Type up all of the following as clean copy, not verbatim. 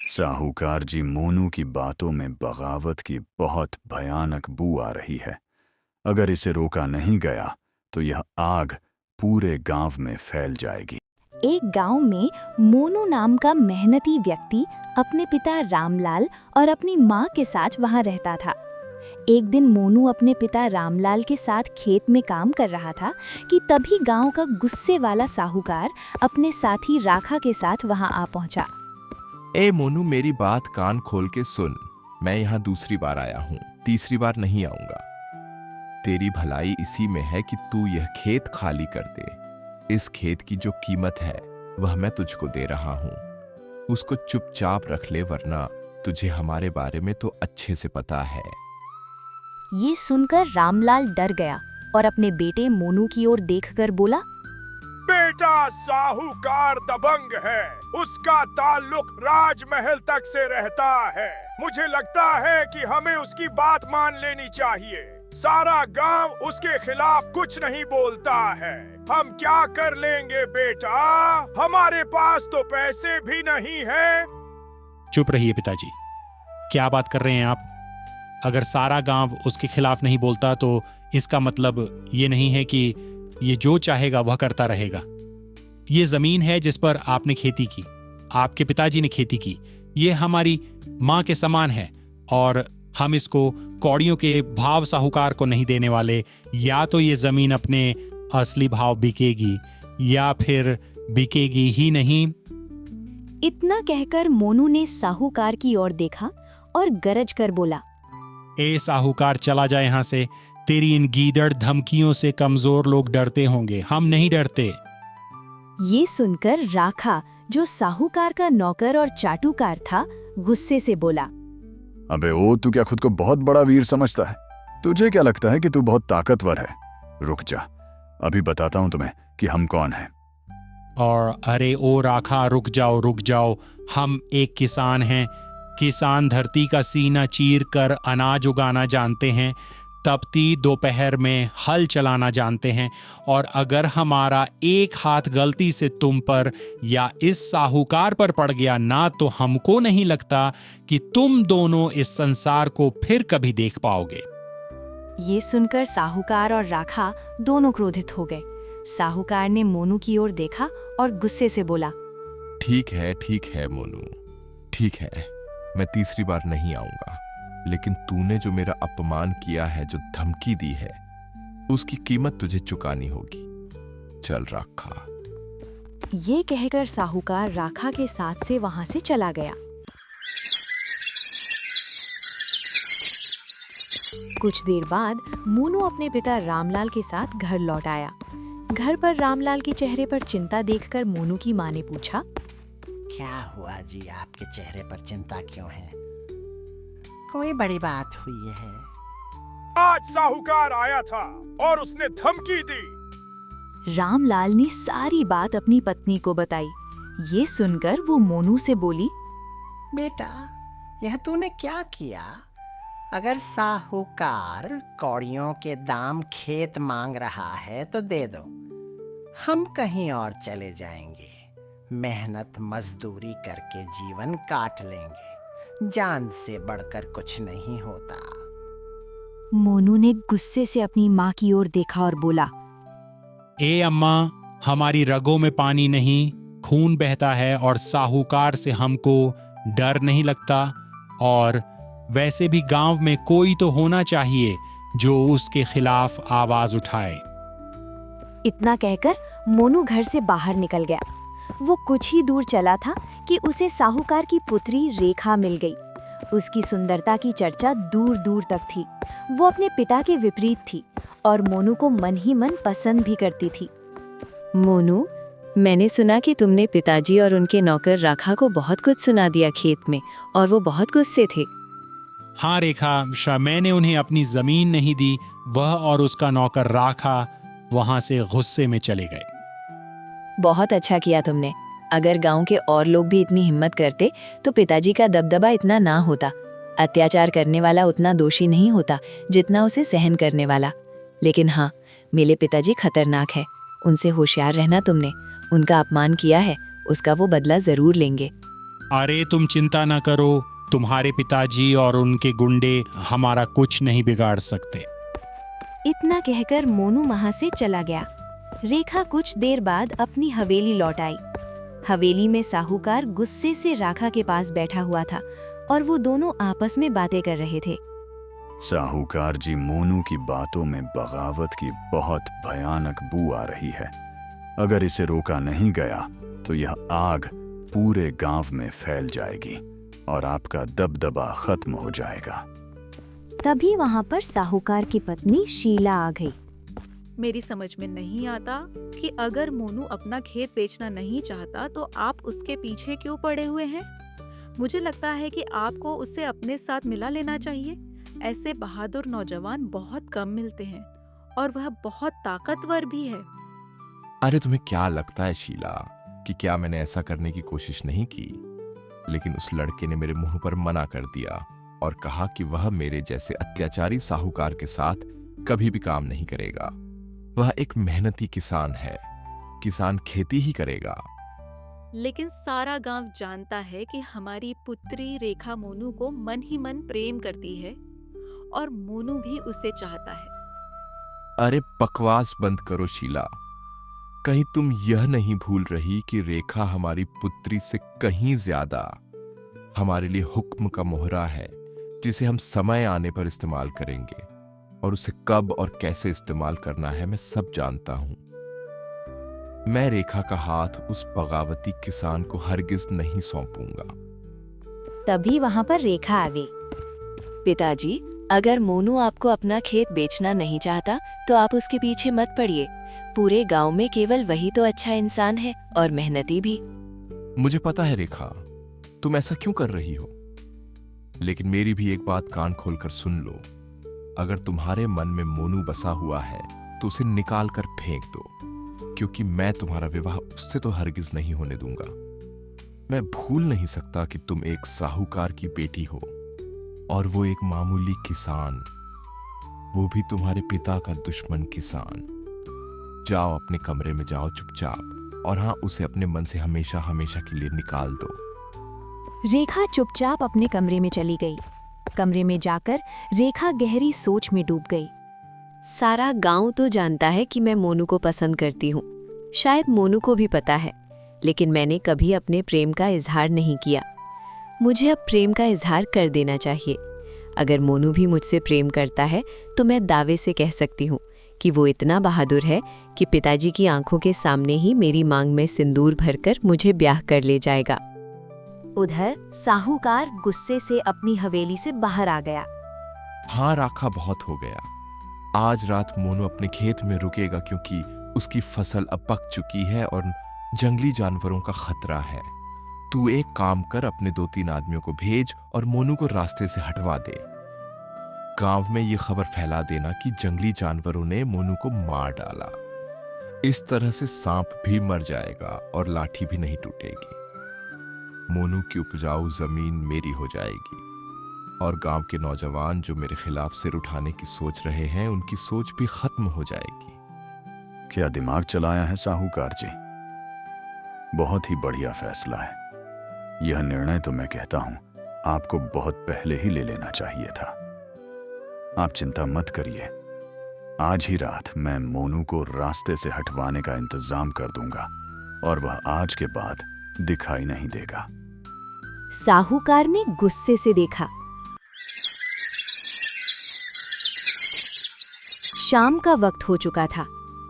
साहूकार जी, मोनू की बातों में बगावत की बहुत भयानक बू आ रही है। अगर इसे रोका नहीं गया तो यह आग पूरे गांव में फैल जाएगी। एक गांव में मोनू नाम का मेहनती व्यक्ति अपने पिता रामलाल और अपनी माँ के साथ वहां रहता था। एक दिन मोनू अपने पिता रामलाल के साथ खेत में काम कर रहा था कि तभी गांव का गुस्से वाला साहूकार अपने साथी राखा के साथ वहां आ पहुंचा। ए मोनू, मेरी बात कान खोल के सुन। मैं यहाँ दूसरी बार आया हूँ, तीसरी बार नहीं आऊंगा। तेरी भलाई इसी में है कि तू यह खेत खाली कर दे। इस खेत की जो कीमत है वह मैं तुझको दे रहा हूँ, उसको चुपचाप रख ले, वरना तुझे हमारे बारे में तो अच्छे से पता है। ये सुनकर रामलाल डर गया और अपने बेटे मोनू की ओर देखकर बोला, बेटा साहूकार दबंग है, उसका ताल्लुक राजमहल तक से रहता है। मुझे लगता है कि हमें उसकी बात मान लेनी चाहिए। सारा गांव उसके खिलाफ कुछ नहीं बोलता है। हम क्या कर लेंगे बेटा, हमारे पास तो पैसे भी नहीं है। चुप रहिए पिताजी, क्या बात कर रहे हैं आप? अगर सारा गांव उसके खिलाफ नहीं बोलता तो इसका मतलब ये नहीं है कि ये जो चाहेगा वह करता रहेगा। ये जमीन है जिस पर आपने खेती की, आपके पिताजी ने खेती की। ये हमारी माँ के समान है और हम इसको कौड़ियों के भाव साहूकार को नहीं देने वाले। या तो ये जमीन अपने असली भाव बिकेगी या फिर बिकेगी ही नहीं। इतना कहकर मोनू ने साहूकार की ओर देखा और गरज कर बोला, ए साहूकार, चला जाए यहाँ से। तेरी इन गीदड़ धमकियों से कमजोर लोग डरते होंगे, हम नहीं डरते। ये सुनकर राखा, जो साहूकार का नौकर और चाटुकार था, गुस्से से बोला, अबे ओ, तू क्या खुद को बहुत बड़ा वीर समझता है? तुझे क्या लगता है कि तू बहुत ताकतवर है? रुक जा, अभी बताता हूं तुम्हें कि हम कौन हैं। और अरे ओ राखा, रुक जाओ रुक जाओ, हम एक किसान हैं। किसान धरती का सीना चीर कर अनाज उगाना जानते हैं, तपती दोपहर में हल चलाना जानते हैं। और अगर हमारा एक हाथ गलती से तुम पर या इस साहूकार पर पड़ गया ना, तो हमको नहीं लगता कि तुम दोनों इस संसार को फिर कभी देख पाओगे। ये सुनकर साहूकार और राखा दोनों क्रोधित हो गए। साहूकार ने मोनू की ओर देखा और गुस्से से बोला, ठीक है मोनू, ठीक है, मैं तीसरी बार नहीं आऊंगा। लेकिन तूने जो मेरा अपमान किया है, जो धमकी दी है, उसकी कीमत तुझे चुकानी होगी। चल राखा। ये कहकर साहूकार राखा के साथ से वहां से चला गया। कुछ देर बाद मोनू अपने पिता रामलाल के साथ घर लौट आया। घर पर रामलाल के चेहरे पर चिंता देखकर मोनू की माँ ने पूछा, क्या हुआ जी, आपके चेहरे पर चिंता क्यों है? कोई बड़ी बात हुई है? आज साहूकार आया था और उसने धमकी दी। रामलाल ने सारी बात अपनी पत्नी को बताई। ये सुनकर वो मोनू से बोली, बेटा, यह तूने क्या किया? अगर साहूकार कौड़ियों के दाम खेत मांग रहा है तो दे दो, हम कहीं और चले जाएंगे। मेहनत मजदूरी करके जीवन काट लेंगे। जान से बढ़कर कुछ नहीं होता। मोनू ने गुस्से से अपनी माँ की ओर देखा और बोला, ए अम्मा, हमारी रगों में पानी नहीं, खून बहता है और साहूकार से हमको डर नहीं लगता। और वैसे भी गांव में कोई तो होना चाहिए जो उसके खिलाफ आवाज उठाए। इतना कहकर मोनू घर से बाहर निकल गया। वो कुछ ही दूर चला था कि उसे साहूकार की पुत्री रेखा मिल गई। उसकी सुंदरता की चर्चा दूर दूर तक थी। वो अपने पिता के विपरीत थी और मोनू को मन ही मन पसंद भी करती थी। मोनू, मैंने सुना कि तुमने पिताजी और उनके नौकर राखा को बहुत कुछ सुना दिया खेत में, और वो बहुत गुस्से थे। हाँ रेखा, मैंने उन्हें अपनी जमीन नहीं दी। वह और उसका नौकर राखा वहां से गुस्से में चले गए। बहुत अच्छा किया तुमने। अगर गांव के और लोग भी इतनी हिम्मत करते तो पिताजी का दबदबा इतना ना होता। अत्याचार करने वाला उतना दोषी नहीं होता जितना उसे सहन करने वाला। लेकिन हाँ, मेरे पिताजी खतरनाक है, उनसे होशियार रहना तुमने। उनका अपमान किया है, उसका वो बदला जरूर लेंगे। अरे तुम चिंता ना करो, तुम्हारे पिताजी और उनके गुंडे हमारा कुछ नहीं बिगाड़ सकते। इतना कहकर मोनू वहां से चला गया। रेखा कुछ देर बाद अपनी हवेली लौट आई। हवेली में साहूकार गुस्से से राखा के पास बैठा हुआ था और वो दोनों आपस में बातें कर रहे थे। साहूकार जी, मोनू की बातों में बगावत की बहुत भयानक बू आ रही है। अगर इसे रोका नहीं गया तो यह आग पूरे गांव में फैल जाएगी और आपका दबदबा खत्म हो जाएगा। तभी वहां पर साहूकार की पत्नी शीला आ गई। मेरी समझ में नहीं आता कि अगर मोनू अपना खेत बेचना नहीं चाहता तो आप उसके पीछे क्यों पड़े हुए हैं। मुझे लगता है कि आपको उसे अपने साथ मिला लेना चाहिए। ऐसे बहादुर नौजवान बहुत कम मिलते हैं और वह बहुत ताकतवर भी है। अरे तुम्हें क्या लगता है शीला कि क्या मैंने ऐसा करने की कोशिश नहीं की? लेकिन उस लड़के ने मेरे मुंह पर मना कर दिया और कहा कि वह मेरे जैसे अत्याचारी साहूकार के साथ कभी भी काम नहीं करेगा। वह एक मेहनती किसान है, किसान खेती ही करेगा। लेकिन सारा गांव जानता है कि हमारी पुत्री रेखा मोनू को मन ही मन प्रेम करती है और मोनू भी उसे चाहता है। अरे बकवास बंद करो शीला। कहीं तुम यह नहीं भूल रही कि रेखा हमारी पुत्री से कहीं ज्यादा हमारे लिए हुक्म का मोहरा है, जिसे हम समय आने पर इस्तेमाल करेंगे और उसे कब और कैसे इस्तेमाल करना है मैं सब जानता हूं। मैं रेखा का हाथ उस बगावती किसान को हरगिज नहीं सौंपूंगा। तभी वहां पर रेखा आ गई। पिताजी, अगर मोनू आपको अपना खेत बेचना नहीं चाहता तो आप उसके पीछे मत पड़िए। पूरे गांव में केवल वही तो अच्छा इंसान है और मेहनती भी। मुझे पता है रेखा, तुम ऐसा क्यों कर रही हो, लेकिन मेरी भी एक बात कान खोलकर सुन लो। अगर तुम्हारे मन में मोनू बसा हुआ है तो उसे निकाल कर फेंक दो, क्योंकि मैं तुम्हारा विवाह उससे तो हरगिज नहीं होने दूंगा। मैं भूल नहीं सकता कि तुम एक साहूकार की बेटी हो और वो एक मामूली किसान, वो भी तुम्हारे पिता का दुश्मन किसान। जाओ अपने कमरे में जाओ चुपचाप, और हाँ, उसे अपने मन से हमेशा हमेशा के लिए निकाल दो। रेखा चुपचाप अपने कमरे में चली गई। कमरे में जाकर रेखा गहरी सोच में डूब गई। सारा गांव तो जानता है कि मैं मोनू को पसंद करती हूँ। शायद मोनू को भी पता है, लेकिन मैंने कभी अपने प्रेम का इजहार नहीं किया। मुझे अब प्रेम का इजहार कर देना चाहिए। अगर मोनू भी मुझसे प्रेम करता है तो मैं दावे से कह सकती हूँ कि वो इतना बहादुर है कि पिताजी की आंखों के सामने ही मेरी मांग में सिंदूर भरकर मुझे ब्याह कर ले जाएगा। उधर साहूकार गुस्से से अपनी हवेली से बाहर आ गया। हाँ राखा, बहुत हो गया। आज रात मोनू अपने खेत में रुकेगा, क्योंकि उसकी फसल अब पक चुकी है और जंगली जानवरों का खतरा है। तू एक काम कर, अपने 2-3 आदमियों को भेज और मोनू को रास्ते से हटवा दे। गांव में ये खबर फैला देना कि जंगली जानवरों ने मोनू को मार डाला। इस तरह से सांप भी मर जाएगा और लाठी भी नहीं टूटेगी। मोनू की उपजाऊ जमीन मेरी हो जाएगी और गांव के नौजवान जो मेरे खिलाफ सिर उठाने की सोच रहे हैं, उनकी सोच भी खत्म हो जाएगी। क्या दिमाग चलाया है साहूकार जी, बहुत ही बढ़िया फैसला है। यह निर्णय तो मैं कहता हूं आपको बहुत पहले ही ले लेना चाहिए था। आप चिंता मत करिए, आज ही रात मैं मोनू को रास्ते से हटवाने का इंतजाम कर दूंगा और वह आज के बाद दिखाई नहीं देगा। साहूकार ने गुस्से से देखा। शाम का वक्त हो चुका था।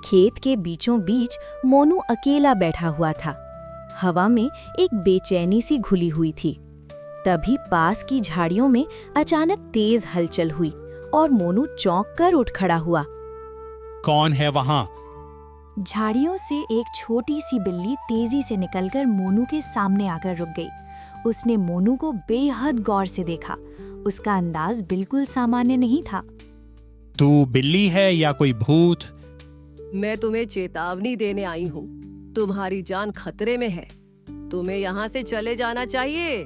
खेत के बीचों बीच मोनू अकेला बैठा हुआ था। हवा में एक बेचैनी सी घुली हुई थी। तभी पास की झाड़ियों में अचानक तेज हलचल हुई और मोनू चौंक कर उठ खड़ा हुआ। कौन है वहां? झाड़ियों से एक छोटी सी बिल्ली तेजी से निकलकर मोनू के सामने आकर रुक गई। उसने मोनू को बेहद गौर से देखा। उसका अंदाज बिल्कुल सामान्य नहीं था। तू बिल्ली है या कोई भूत? मैं तुम्हें चेतावनी देने आई हूँ। तुम्हारी जान खतरे में है। तुम्हें यहाँ से चले जाना चाहिए।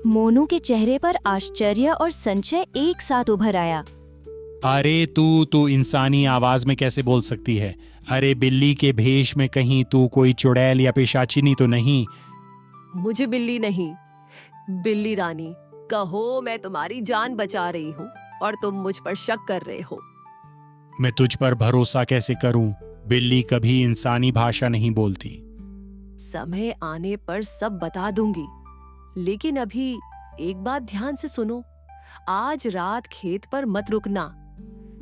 मोनू के चेहरे पर आश्चर्य और संशय एक साथ उभर आया। अरे तू इंसानी आवाज में कैसे बोल सकती है? अरे बिल्ली के भेष में कहीं तू कोई चुड़ैल या पेशाचिनी तो नहीं? मुझे बिल्ली नहीं, बिल्ली रानी कहो। मैं तुम्हारी जान बचा रही हूँ और तुम मुझ पर शक कर रहे हो। मैं तुझ पर भरोसा कैसे करूं? बिल्ली कभी इंसानी भाषा नहीं बोलती। समय आने पर सब बता दूंगी, लेकिन अभी एक बात ध्यान से सुनो। आज रात खेत पर मत रुकना।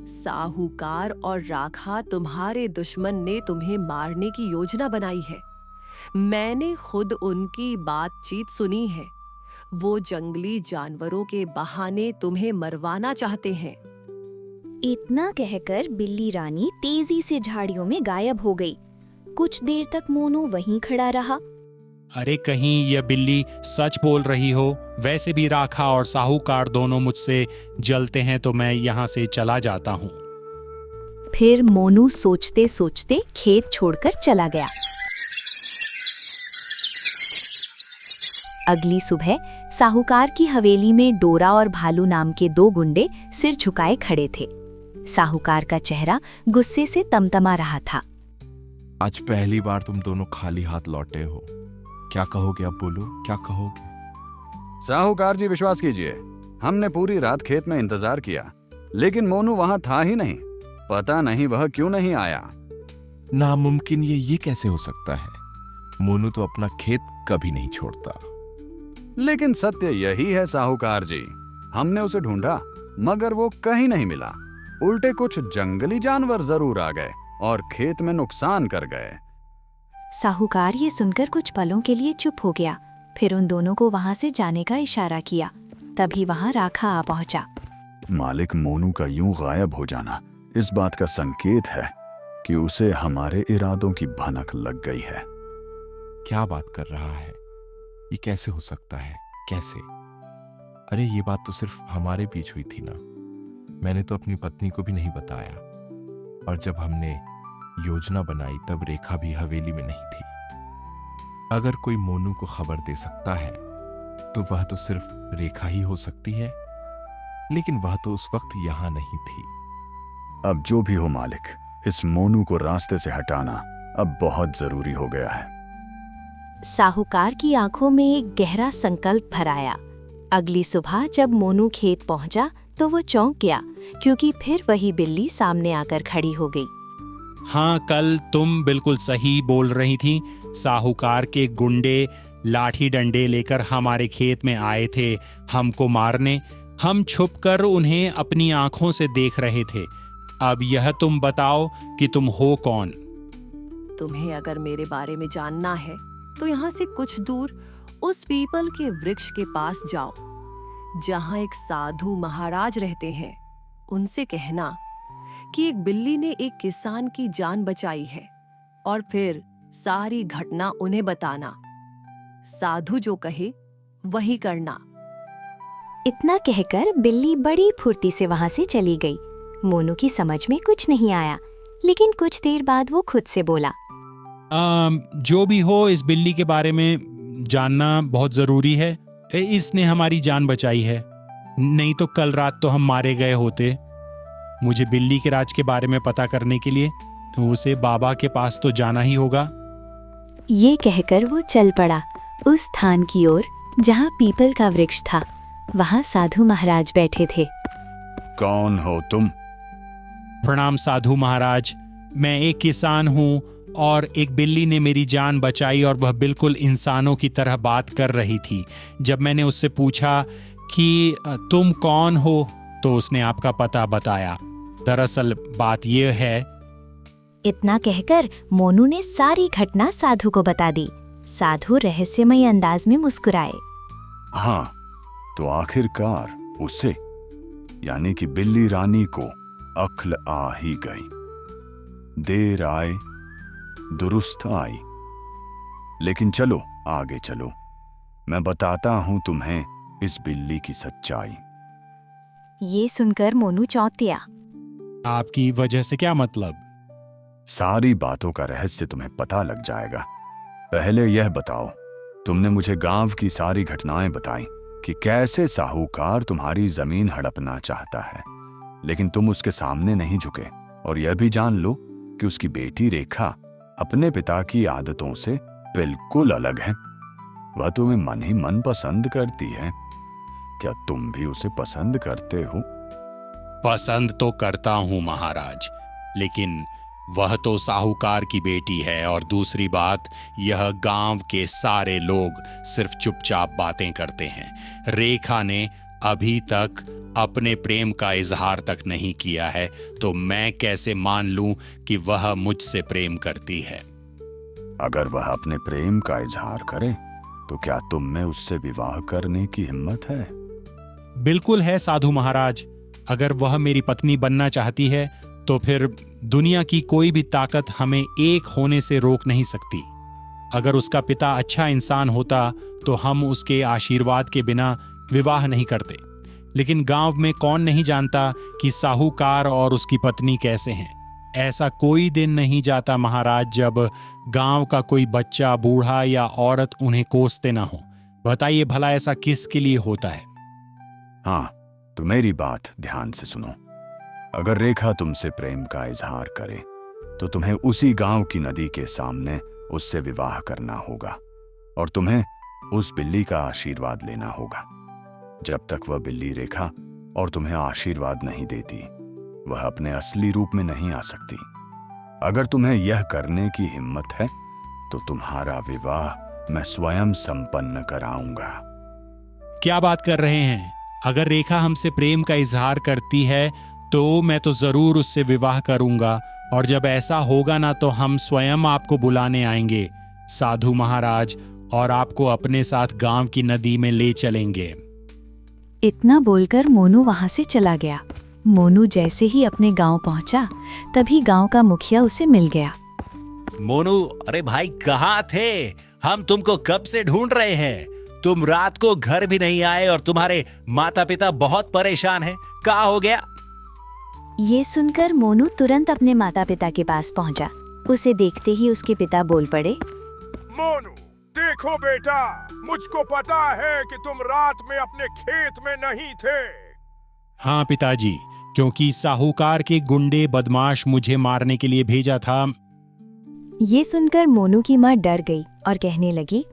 साहूकार और राखा तुम्हारे दुश्मन ने तुम्हें मारने की योजना बनाई है। मैंने खुद उनकी बातचीत सुनी है। वो जंगली जानवरों के बहाने तुम्हें मरवाना चाहते हैं। इतना कहकर बिल्ली रानी तेजी से झाड़ियों में गायब हो गई। कुछ देर तक मोनू वहीं खड़ा रहा। अरे कहीं यह बिल्ली सच बोल रही हो? वैसे भी राखा और साहूकार दोनों मुझसे जलते हैं, तो मैं यहाँ से चला जाता हूँ। फिर मोनू सोचते सोचते खेत छोड़कर चला गया। अगली सुबह साहूकार की हवेली में डोरा और भालू नाम के 2 गुंडे सिर झुकाए खड़े थे। साहूकार का चेहरा गुस्से से तमतमा रहा था। आज पहली बार तुम दोनों खाली हाथ लौटे हो। क्या कहोगे? अब बोलो, क्या कहोगे? साहूकार जी विश्वास कीजिए, हमने पूरी रात खेत में इंतजार किया, लेकिन मोनू वहां था ही नहीं। पता नहीं वह क्यों नहीं आया। नामुमकिन ये कैसे हो सकता है? मोनू तो अपना खेत कभी नहीं छोड़ता। लेकिन सत्य यही है साहूकार जी, हमने उसे ढूंढा मगर वो कहीं नहीं मिला। उल्टे कुछ जंगली जानवर जरूर आ गए और खेत में नुकसान कर गए। साहूकार ये सुनकर कुछ पलों के लिए चुप हो गया। फिर उन दोनों को वहां से जाने का इशारा किया। तभी वहां राखा आ पहुंचा। मालिक, मोनू का यूं गायब हो जाना इस बात का संकेत है कि उसे हमारे इरादों की भनक लग गई है। क्या बात कर रहा है? ये कैसे हो सकता है? कैसे? अरे ये बात तो सिर्फ हमारे बीच हुई थी ना। मैंने तो अपनी पत्नी को भी नहीं बताया। और जब हमने योजना बनाई तब रेखा भी हवेली में नहीं थी। अगर कोई मोनू को खबर दे सकता है तो वह तो सिर्फ रेखा ही हो सकती है, लेकिन वह तो उस वक्त यहां नहीं थी। अब जो भी हो मालिक, इस मोनू को रास्ते से हटाना अब बहुत जरूरी हो गया है। साहूकार की आंखों में एक गहरा संकल्प भर आया। अगली सुबह जब मोनू खेत पहुंचा तो वो चौंक गया, क्योंकि फिर वही बिल्ली सामने आकर खड़ी हो गई। हाँ, कल तुम बिल्कुल सही बोल रही थी। साहूकार के गुंडे लाठी डंडे लेकर हमारे खेत में आए थे हमको मारने। हम छुपकर उन्हें अपनी आंखों से देख रहे थे। अब यह तुम बताओ कि तुम हो कौन? तुम्हें अगर मेरे बारे में जानना है तो यहाँ से कुछ दूर उस पीपल के वृक्ष के पास जाओ, जहाँ एक साधु महाराज रहते हैं। उनसे कहना कि एक बिल्ली ने एक किसान की जान बचाई है, और फिर सारी घटना उन्हें बताना। साधु जो कहे वही करना। इतना कहकर बिल्ली बड़ी फुर्ती से वहां से चली गई। मोनू की समझ में कुछ नहीं आया, लेकिन कुछ देर बाद वो खुद से बोला, जो भी हो, इस बिल्ली के बारे में जानना बहुत जरूरी है। इसने हमारी जान बचाई है, नहीं तो कल रात तो हम मारे गए होते। मुझे बिल्ली के राज के बारे में पता करने के लिए तो उसे बाबा के पास तो जाना ही होगा। ये कहकर वो चल पड़ा उस स्थान की ओर जहाँ पीपल का वृक्ष था। वहाँ साधु महाराज बैठे थे। कौन हो तुम? प्रणाम साधु महाराज, मैं एक किसान हूँ और एक बिल्ली ने मेरी जान बचाई और वह बिल्कुल इंसानों की तरह बात कर रही थी। जब मैंने उससे पूछा कि तुम कौन हो तो उसने आपका पता बताया। दरअसल बात यह है। इतना कहकर मोनू ने सारी घटना साधु को बता दी। साधु रहस्यमय अंदाज में मुस्कुराए। हाँ, तो आखिरकार उसे, यानी कि बिल्ली रानी को अक्ल आ ही गई। देर आए दुरुस्त आई। लेकिन चलो आगे चलो, मैं बताता हूं तुम्हें इस बिल्ली की सच्चाई। ये सुनकर मोनू चौंक गया। आपकी वजह से क्या मतलब? सारी बातों का रहस्य तुम्हें पता लग जाएगा। पहले यह बताओ, तुमने मुझे गांव की सारी घटनाएं बताई कि कैसे साहूकार तुम्हारी जमीन हड़पना चाहता है। लेकिन तुम उसके सामने नहीं झुके और यह भी जान लो कि उसकी बेटी रेखा अपने पिता की आदतों से बिल्कुल अलग है। वह तुम्हें मन ही मन पसंद करती है। क्या तुम भी उसे पसंद करते हो? पसंद तो करता हूं महाराज, लेकिन वह तो साहूकार की बेटी है और दूसरी बात, यह गांव के सारे लोग सिर्फ चुपचाप बातें करते हैं। रेखा ने अभी तक अपने प्रेम का इजहार तक नहीं किया है, तो मैं कैसे मान लूं कि वह मुझसे प्रेम करती है? अगर वह अपने प्रेम का इजहार करे तो क्या तुम में उससे विवाह करने की हिम्मत है? बिल्कुल है साधु महाराज। अगर वह मेरी पत्नी बनना चाहती है तो फिर दुनिया की कोई भी ताकत हमें एक होने से रोक नहीं सकती। अगर उसका पिता अच्छा इंसान होता तो हम उसके आशीर्वाद के बिना विवाह नहीं करते। लेकिन गांव में कौन नहीं जानता कि साहूकार और उसकी पत्नी कैसे हैं। ऐसा कोई दिन नहीं जाता महाराज जब गांव का कोई बच्चा, बूढ़ा या औरत उन्हें कोसते ना हो। बताइए भला ऐसा किसके लिए होता है? हाँ, तो मेरी बात ध्यान से सुनो। अगर रेखा तुमसे प्रेम का इजहार करे तो तुम्हें उसी गांव की नदी के सामने उससे विवाह करना होगा और तुम्हें उस बिल्ली का आशीर्वाद लेना होगा। जब तक वह बिल्ली रेखा और तुम्हें आशीर्वाद नहीं देती, वह अपने असली रूप में नहीं आ सकती। अगर तुम्हें यह करने की हिम्मत है तो तुम्हारा विवाह मैं स्वयं संपन्न कराऊंगा। क्या बात कर रहे हैं? अगर रेखा हमसे प्रेम का इजहार करती है तो मैं तो जरूर उससे विवाह करूंगा, और जब ऐसा होगा ना तो हम स्वयं आपको बुलाने आएंगे साधु महाराज, और आपको अपने साथ गांव की नदी में ले चलेंगे। इतना बोलकर मोनू वहां से चला गया। मोनू जैसे ही अपने गांव पहुंचा, तभी गांव का मुखिया उसे मिल गया। मोनू, अरे भाई कहाँ थे? हम तुमको कब से ढूंढ रहे हैं। तुम रात को घर भी नहीं आए और तुम्हारे माता पिता बहुत परेशान हैं। क्या हो गया? ये सुनकर मोनू तुरंत अपने माता पिता के पास पहुंचा। उसे देखते ही उसके पिता बोल पड़े, मोनू, देखो बेटा, मुझको पता है कि तुम रात में अपने खेत में नहीं थे। हाँ पिताजी, क्योंकि साहूकार के गुंडे बदमाश मुझे मारने के लिए भेजा था। ये सुनकर मोनू की माँ डर गई और कहने लगी,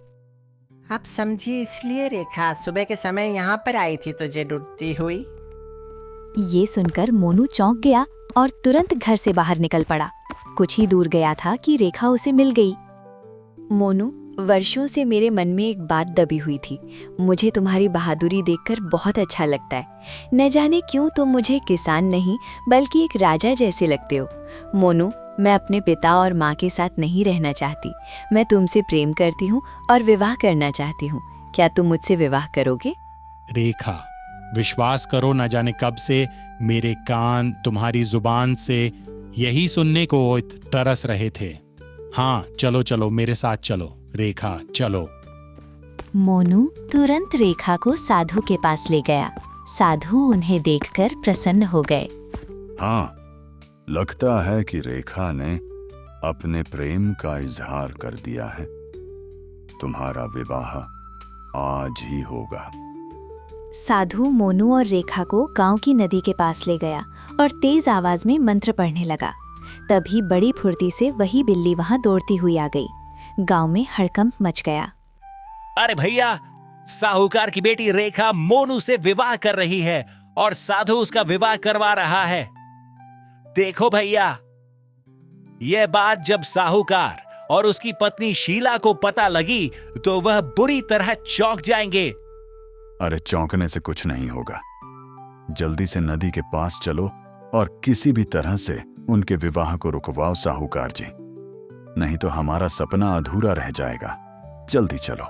अब समझी, इसलिए रेखा सुबह के समय यहाँ पर आई थी तुझे ढूंढती हुई। ये सुनकर मोनू चौंक गया और तुरंत घर से बाहर निकल पड़ा। कुछ ही दूर गया था कि रेखा उसे मिल गई। मोनू, वर्षों से मेरे मन में एक बात दबी हुई थी। मुझे तुम्हारी बहादुरी देखकर बहुत अच्छा लगता है। न जाने क्यों तुम मुझे किसान नहीं बल्कि एक राजा जैसे लगते हो। मोनू, मैं अपने पिता और माँ के साथ नहीं रहना चाहती। मैं तुमसे प्रेम करती हूँ और विवाह करना चाहती हूँ। क्या तुम मुझसे विवाह करोगे? रेखा, विश्वास करो, न जाने कब से मेरे कान तुम्हारी जुबान से यही सुनने को तरस रहे थे। हाँ, चलो चलो, मेरे साथ चलो। रेखा, चलो। मोनू तुरंत रेखा को साधु के पास ले गया। साधु उन्हें देखकर प्रसन्न हो गए। हाँ, लगता है कि रेखा ने अपने प्रेम का इजहार कर दिया है। तुम्हारा विवाह आज ही होगा। साधु मोनू और रेखा को गांव की नदी के पास ले गया और तेज आवाज में मंत्र पढ़ने लगा। तभी बड़ी फुर्ती से वही बिल्ली वहां दौड़ती हुई आ गई। गांव में हड़कंप मच गया। अरे भैया, साहूकार की बेटी रेखा मोनू से विवाह कर रही है और साधु उसका विवाह करवा रहा है। देखो भैया, यह बात जब साहूकार और उसकी पत्नी शीला को पता लगी तो वह बुरी तरह चौंक जाएंगे। अरे चौंकने से कुछ नहीं होगा। जल्दी से नदी के पास चलो और किसी भी तरह से उनके विवाह को रुकवाओ साहूकार जी, नहीं तो हमारा सपना अधूरा रह जाएगा। जल्दी चलो।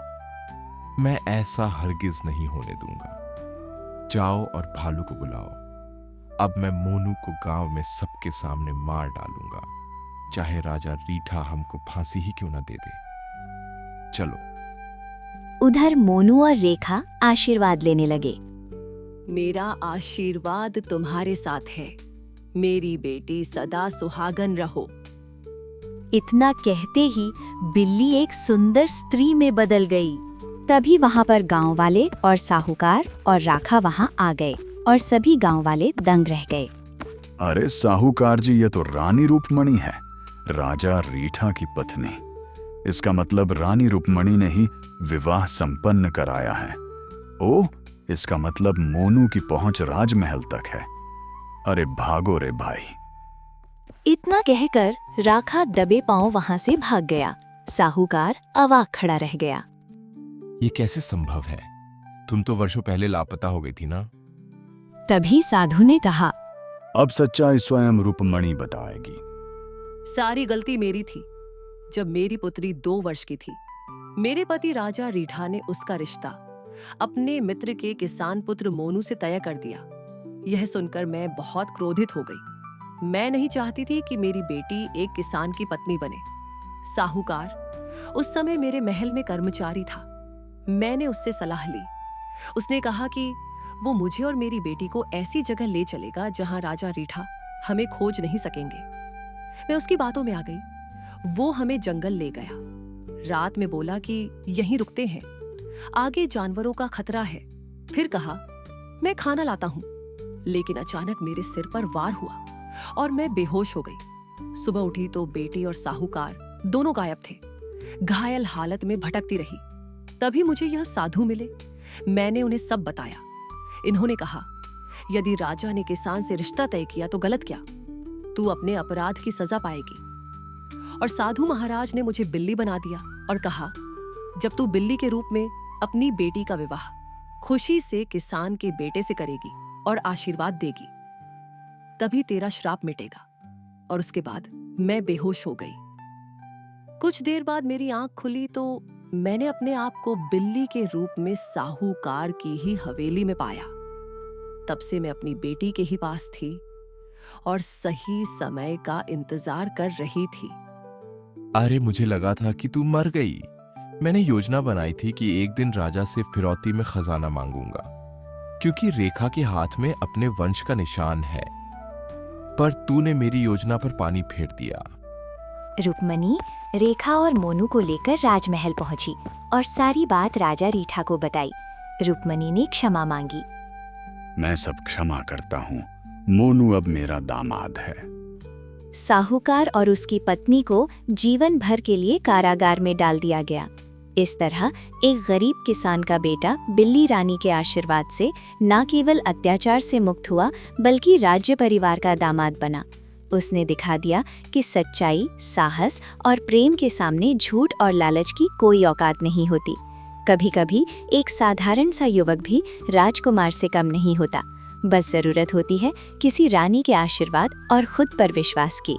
मैं ऐसा हरगिज नहीं होने दूंगा। जाओ और भालू को बुलाओ। अब मैं मोनू को गांव में सबके सामने मार डालूंगा, चाहे राजा रीठा हमको फांसी ही क्यों न दे दे। चलो। उधर मोनू और रेखा आशीर्वाद लेने लगे। मेरा आशीर्वाद तुम्हारे साथ है। मेरी बेटी सदा सुहागन रहो। इतना कहते ही बिल्ली एक सुंदर स्त्री में बदल गई। तभी वहां पर गांव वाले और साहूकार और राखा वहां आ गए और सभी गांव वाले दंग रह गए। अरे साहूकार जी, ये तो रानी रूपमणि है, राजा रीठा की पत्नी। इसका मतलब रानी रूपमणि ने ही विवाह संपन्न कराया है। ओह, इसका मतलब मोनू की पहुंच राजमहल तक है। अरे भागो रे भाई। इतना कहकर राखा दबे पांव वहां से भाग गया। साहूकार अवाक खड़ा रह गया। ये कैसे संभव है? तुम तो वर्षों पहले लापता हो गई थी ना? तभी साधु ने कहा, अब सच्चाई स्वयं रूपमणि बताएगी। सारी गलती मेरी थी। जब मेरी पुत्री 2 वर्ष की थी, मेरे पति राजा रीठा ने उसका रिश्ता अपने मित्र के किसान पुत्र मोनू से तय कर दिया। यह सुनकर मैं बहुत क्रोधित हो गई। मैं नहीं चाहती थी कि मेरी बेटी एक किसान की पत्नी बने। साहूकार उस समय मेरे महल में कर्मचारी था। मैंने उससे सलाह ली। उसने कहा कि वो मुझे और मेरी बेटी को ऐसी जगह ले चलेगा जहां राजा रीठा हमें खोज नहीं सकेंगे। मैं उसकी बातों में आ गई। वो हमें जंगल ले गया। रात में बोला कि यहीं रुकते हैं, आगे जानवरों का खतरा है। फिर कहा मैं खाना लाता हूं। लेकिन अचानक मेरे सिर पर वार हुआ और मैं बेहोश हो गई। सुबह उठी तो बेटी और साहूकार दोनों गायब थे। घायल हालत में भटकती रही। तभी मुझे यह साधु मिले। मैंने उन्हें सब बताया। इन्होंने कहा, यदि राजा ने किसान से रिश्ता तय किया तो गलत क्या, तू अपने अपराध की सजा पाएगी। और साधु महाराज ने मुझे बिल्ली बना दिया और कहा, जब तू बिल्ली के रूप में अपनी बेटी का विवाह खुशी से किसान के बेटे से करेगी और आशीर्वाद देगी, तभी तेरा श्राप मिटेगा। और उसके बाद मैं बेहोश हो गई। कुछ देर बाद मेरी आंख खुली तो मैंने अपने आप को बिल्ली के रूप में साहूकार की ही हवेली में पाया। तब से मैं अपनी बेटी के ही पास थी और सही समय का इंतजार कर रही थी। अरे मुझे लगा था कि तू मर गई। मैंने योजना बनाई थी कि एक दिन राजा से फिरौती में खजाना मांगूंगा, क्योंकि रेखा के हाथ में अपने वंश का निशान है। पर तूने मेरी योजना पर पानी फेर दिया। रुक्मणी रेखा और मोनू को लेकर राजमहल पहुंची और सारी बात राजा रीठा को बताई। रुक्मणी ने क्षमा मांगी। मैं सब क्षमा करता हूँ। मोनू अब मेरा दामाद है। साहूकार और उसकी पत्नी को जीवन भर के लिए कारागार में डाल दिया गया। इस तरह एक गरीब किसान का बेटा बिल्ली रानी के आशीर्वाद से न केवल अत्याचार से मुक्त हुआ, बल्कि राज्य परिवार का दामाद बना। उसने दिखा दिया कि सच्चाई, साहस और प्रेम के सामने झूठ और लालच की कोई औकात नहीं होती। कभी-कभी एक साधारण सा युवक भी राजकुमार से कम नहीं होता। बस जरूरत होती है किसी रानी के आशीर्वाद और खुद पर विश्वास की।